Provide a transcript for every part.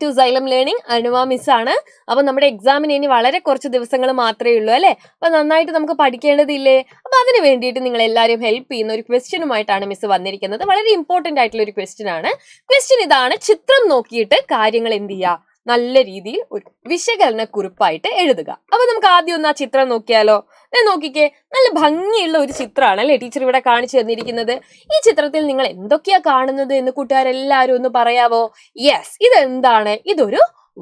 To Xylem learning. Anuma മിസ്സാണ്. അപ്പൊ നമ്മുടെ എക്സാമിന് ഇനി വളരെ കുറച്ച് ദിവസങ്ങൾ മാത്രമേ ഉള്ളൂ അല്ലെ. അപ്പൊ നന്നായിട്ട് നമുക്ക് പഠിക്കേണ്ടതില്ലേ? അപ്പൊ അതിന് വേണ്ടിയിട്ട് നിങ്ങൾ എല്ലാവരും ഹെൽപ്പ് ചെയ്യുന്ന ഒരു ക്വസ്റ്റ്യനുമായിട്ടാണ് മിസ് വന്നിരിക്കുന്നത്. വളരെ ഇമ്പോർട്ടന്റ് ആയിട്ടുള്ള ഒരു ക്വസ്റ്റ്യൻ ആണ്. ക്വസ്റ്റ്യൻ ഇതാണ്: ചിത്രം നോക്കിയിട്ട് കാര്യങ്ങൾ എന്ത് ചെയ്യുക? നല്ല രീതിയിൽ ഒരു വിശകലന കുറിപ്പായിട്ട് എഴുതുക. അപ്പൊ നമുക്ക് ആദ്യം ഒന്ന് ആ ചിത്രം നോക്കിയാലോ? നോക്കിക്കേ, നല്ല ഭംഗിയുള്ള ഒരു ചിത്രമാണ് അല്ലെ ടീച്ചർ ഇവിടെ കാണിച്ചു തന്നിരിക്കുന്നത്. ഈ ചിത്രത്തിൽ നിങ്ങൾ എന്തൊക്കെയാ കാണുന്നത് എന്ന് കൂട്ടുകാരെല്ലാരും ഒന്ന് പറയാവോ? യെസ്, ഇതെന്താണ്? ഇതൊരു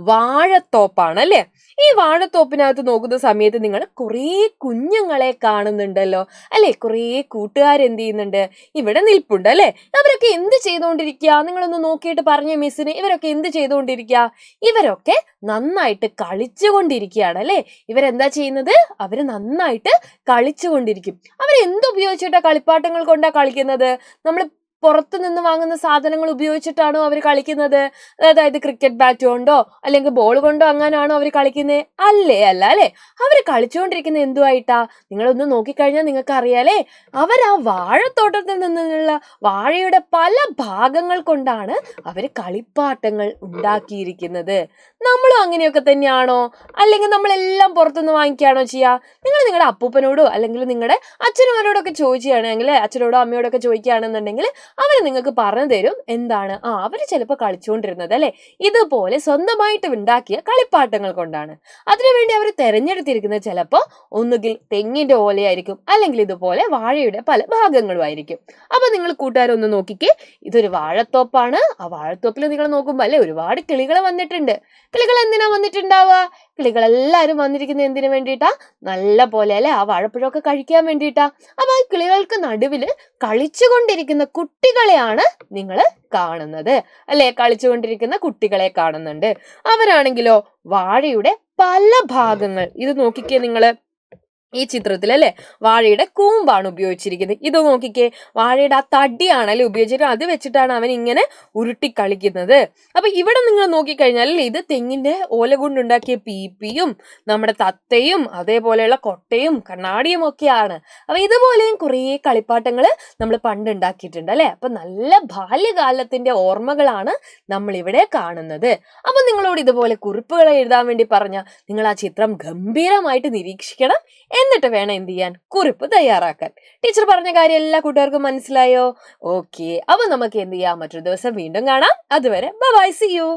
വാഴത്തോപ്പാണ് അല്ലെ. ഈ വാഴത്തോപ്പിനകത്ത് നോക്കുന്ന സമയത്ത് നിങ്ങൾ കുറേ കുഞ്ഞുങ്ങളെ കാണുന്നുണ്ടല്ലോ അല്ലെ. കുറേ കൂട്ടുകാരെന്ത് ചെയ്യുന്നുണ്ട്? ഇവിടെ നിൽപ്പുണ്ട് അല്ലെ. അവരൊക്കെ എന്ത് ചെയ്തുകൊണ്ടിരിക്കുക? നിങ്ങളൊന്ന് നോക്കിയിട്ട് പറഞ്ഞ മിസ്സിന്. ഇവരൊക്കെ എന്ത് ചെയ്തുകൊണ്ടിരിക്കുക? ഇവരൊക്കെ നന്നായിട്ട് കളിച്ചുകൊണ്ടിരിക്കുകയാണ് അല്ലെ. ഇവരെന്താ ചെയ്യുന്നത്? അവര് നന്നായിട്ട് കളിച്ചുകൊണ്ടിരിക്കും. അവരെന്തുപയോഗിച്ചിട്ടാ കളിപ്പാട്ടങ്ങൾ കൊണ്ടാ കളിക്കുന്നത്? നമ്മൾ പുറത്തു നിന്ന് വാങ്ങുന്ന സാധനങ്ങൾ ഉപയോഗിച്ചിട്ടാണോ അവർ കളിക്കുന്നത്? അതായത് ക്രിക്കറ്റ് ബാറ്റ് കൊണ്ടോ അല്ലെങ്കിൽ ബോൾ കൊണ്ടോ അങ്ങനാണോ അവർ കളിക്കുന്നത്? അല്ല അല്ലെ. അവർ കളിച്ചുകൊണ്ടിരിക്കുന്ന എന്തുമായിട്ടാ? നിങ്ങളൊന്ന് നോക്കിക്കഴിഞ്ഞാൽ നിങ്ങൾക്ക് അറിയാലേ, അവർ ആ വാഴത്തോട്ടത്തിൽ നിന്നുള്ള വാഴയുടെ പല ഭാഗങ്ങൾ കൊണ്ടാണ് അവർ കളിപ്പാട്ടങ്ങൾ ഉണ്ടാക്കിയിരിക്കുന്നത്. നമ്മളും അങ്ങനെയൊക്കെ തന്നെയാണോ? അല്ലെങ്കിൽ നമ്മളെല്ലാം പുറത്തുനിന്ന് വാങ്ങിക്കുകയാണോ ചെയ്യുക? നിങ്ങൾ നിങ്ങളുടെ അപ്പൂപ്പനോടോ അല്ലെങ്കിൽ നിങ്ങളുടെ അച്ഛനോടൊക്കെ ചോദിക്കുകയാണെങ്കിൽ, അച്ഛനോടോ അമ്മയോടൊക്കെ ചോദിക്കുകയാണെന്നുണ്ടെങ്കിൽ അവര് നിങ്ങൾക്ക് പറഞ്ഞു തരും എന്താണ്. അവര് ചിലപ്പോൾ കളിച്ചുകൊണ്ടിരുന്നത് അല്ലെ ഇതുപോലെ സ്വന്തമായിട്ട് ഉണ്ടാക്കിയ കളിപ്പാട്ടങ്ങൾ കൊണ്ടാണ്. അതിനുവേണ്ടി അവർ തെരഞ്ഞെടുത്തിരിക്കുന്നത് ചിലപ്പോൾ ഒന്നുകിൽ തെങ്ങിന്റെ ഓലയായിരിക്കും, അല്ലെങ്കിൽ ഇതുപോലെ വാഴയുടെ പല ഭാഗങ്ങളും ആയിരിക്കും. അപ്പൊ നിങ്ങൾ കൂട്ടുകാരൊന്ന് നോക്കിക്കേ, ഇതൊരു വാഴത്തോപ്പാണ്. ആ വാഴത്തോപ്പിൽ നിങ്ങൾ നോക്കുമ്പോൾ അല്ലെ ഒരുപാട് കിളികൾ വന്നിട്ടുണ്ട്. കിളികൾ എന്തിനാ വന്നിട്ടുണ്ടാവുക? കിളികളെല്ലാരും വന്നിരിക്കുന്നത് എന്തിനു വേണ്ടിയിട്ടാ? നല്ല പോലെ അല്ലെ ആ വാഴപ്പഴമൊക്കെ കഴിക്കാൻ വേണ്ടിയിട്ടാ. അപ്പൊ ആ കിളികൾക്ക് നടുവില് കളിച്ചുകൊണ്ടിരിക്കുന്ന കുട്ടികളെയാണ് നിങ്ങൾ കാണുന്നത് അല്ലെ. കളിച്ചുകൊണ്ടിരിക്കുന്ന കുട്ടികളെ കാണുന്നുണ്ട്. അവരാണെങ്കിലോ വാഴയുടെ പല ഭാഗങ്ങൾ, ഇത് നോക്കിക്കേ നിങ്ങള് ഈ ചിത്രത്തിൽ അല്ലെ, വാഴയുടെ കൂമ്പാണ് ഉപയോഗിച്ചിരിക്കുന്നത്. ഇത് നോക്കിക്കേ, വാഴയുടെ ആ തടിയാണ് അല്ലെ ഉപയോഗിച്ചിട്ട്, അത് വെച്ചിട്ടാണ് അവൻ ഇങ്ങനെ ഉരുട്ടി കളിക്കുന്നത്. അപ്പൊ ഇവിടെ നിങ്ങൾ നോക്കിക്കഴിഞ്ഞാൽ അല്ലെ, ഇത് തെങ്ങിന്റെ ഓല കൊണ്ടുണ്ടാക്കിയ പീപ്പിയും നമ്മുടെ തത്തയും അതേപോലെയുള്ള കൊട്ടയും കണ്ണാടിയും ഒക്കെയാണ്. അപ്പൊ ഇതുപോലെയും കുറേ കളിപ്പാട്ടങ്ങൾ നമ്മൾ പണ്ട് ഉണ്ടാക്കിയിട്ടുണ്ട് അല്ലെ. അപ്പൊ നല്ല ബാല്യകാലത്തിന്റെ ഓർമ്മകളാണ് നമ്മൾ ഇവിടെ കാണുന്നത്. അപ്പൊ നിങ്ങളോട് ഇതുപോലെ കുറിപ്പുകൾ എഴുതാൻ വേണ്ടി പറഞ്ഞ നിങ്ങൾ ആ ചിത്രം ഗംഭീരമായിട്ട് നിരീക്ഷിക്കണം. എന്നിട്ട് വേണം എന്ത് ചെയ്യാൻ? കുറിപ്പ് തയ്യാറാക്കാൻ. ടീച്ചർ പറഞ്ഞ കാര്യം എല്ലാ കൂട്ടുകാർക്കും മനസ്സിലായോ? ഓക്കെ, അപ്പൊ നമുക്ക് എന്ത് ചെയ്യാം? മറ്റൊരു ദിവസം വീണ്ടും കാണാം. അതുവരെ ബൈ, സീ യു.